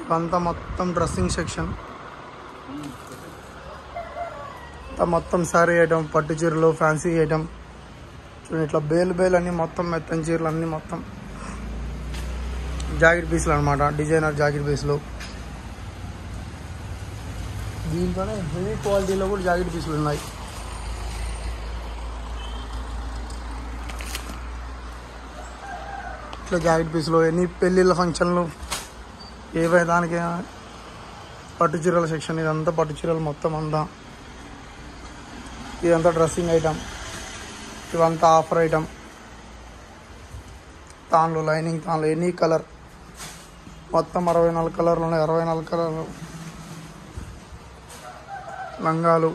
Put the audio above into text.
ఇవంతా మొత్తం dressing section. మొత్తం సారీ ఐటమ్, పట్టు చీరలు, ఫ్యాన్సీ ఐటమ్ చూడండి. ఇట్లా బేలు అన్నీ మొత్తం మెత్తని చీరలు అన్నీ మొత్తం జాకెట్ పీసులు అనమాట. డిజైనర్ జాకెట్ పీసులు. దీంట్లోనే హెవీ క్వాలిటీలో కూడా జాకెట్ పీసులు ఉన్నాయి. ఇట్లా జాకెట్ పీసులు ఎన్ని పెళ్ళిళ్ళ ఫంక్షన్లు ఏవై దానికి పట్టు చీరల సెక్షన్. ఇదంతా పట్టు చీరలు మొత్తం అంతా. ఇదంతా డ్రెస్సింగ్ ఐటమ్. ఇవంతా ఆఫర్ ఐటమ్. తాన్లు, లైనింగ్ తాన్లు, ఎనీ కలర్ మొత్తం 64 కలర్లు ఉన్నాయి. 64 కలర్లు లంగాలు.